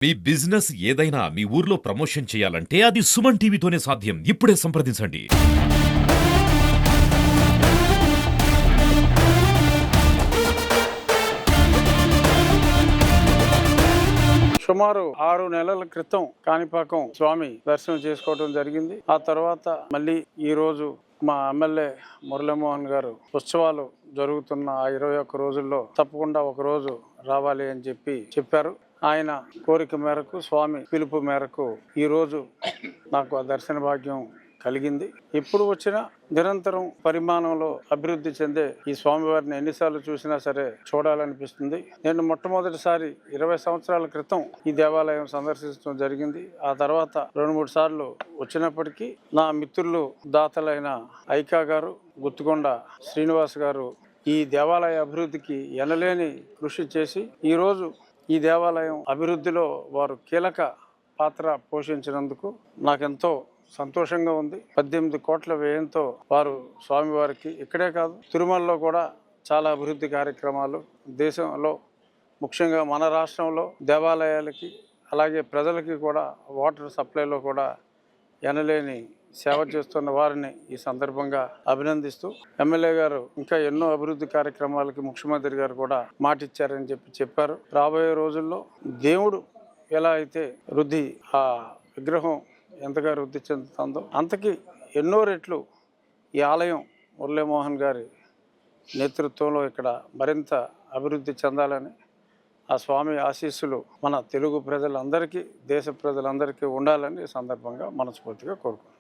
మీ business ఏదైనా మీ ఊర్లో promotion చేయాలంటే అది సుమన్ టీవీతోనే సాధ్యం. ఇప్పుడే సంప్రదించండి. సుమారు 6 నెలల క్రితం కాణిపాకం స్వామి దర్శనం చేసుకోవడం జరిగింది. ఆ తర్వాత మళ్ళీ ఈ రోజు మా ఎమ్మెల్యే మురళీమోహన్ గారు ఉత్సవాలు జరుగుతున్న ఆ 21 రోజుల్లో తప్పకుండా ఒక రోజు రావాలి అని చెప్పారు. ఆయన కోరిక మేరకు, స్వామి పిలుపు మేరకు ఈ రోజు నాకు ఆ దర్శన భాగ్యం కలిగింది. ఎప్పుడు వచ్చినా నిరంతరం పరిమాణంలో అభివృద్ధి చెందే ఈ స్వామివారిని ఎన్నిసార్లు చూసినా సరే చూడాలనిపిస్తుంది. నేను మొట్టమొదటిసారి 20 సంవత్సరాల క్రితం ఈ దేవాలయం సందర్శించడం జరిగింది. ఆ తర్వాత 2-3 సార్లు వచ్చినప్పటికీ నా మిత్రులు దాతలైన ఐకా గారు, గుత్తుకొండ శ్రీనివాస్ గారు ఈ దేవాలయ అభివృద్ధికి ఎనలేని కృషి చేసి ఈరోజు ఈ దేవాలయం అభివృద్ధిలో వారు కీలక పాత్ర పోషించినందుకు నాకెంతో సంతోషంగా ఉంది. 18 కోట్ల వ్యయంతో వారు స్వామివారికి ఇక్కడే కాదు తిరుమలలో కూడా చాలా అభివృద్ధి కార్యక్రమాలు దేశంలో ముఖ్యంగా మన రాష్ట్రంలో దేవాలయాలకి అలాగే ప్రజలకి కూడా వాటర్ సప్లైలో కూడా ఎనలేని సేవ చేస్తున్న వారిని ఈ సందర్భంగా అభినందిస్తూ ఎమ్మెల్యే గారు ఇంకా ఎన్నో అభివృద్ధి కార్యక్రమాలకి ముఖ్యమంత్రి గారు కూడా మాటిచ్చారని చెప్పారు. రాబోయే రోజుల్లో దేవుడు ఎలా అయితే వృద్ధి ఆ విగ్రహం ఎంతగా వృద్ధి చెందుతుందో అంతకి ఎన్నో రెట్లు ఈ ఆలయం మురళీమోహన్ గారి నేతృత్వంలో ఇక్కడ మరింత అభివృద్ధి చెందాలని ఆ స్వామి ఆశీస్సులు మన తెలుగు ప్రజలందరికీ, దేశ ప్రజలందరికీ ఉండాలని ఈ సందర్భంగా మనస్ఫూర్తిగా కోరుకుంటున్నాను.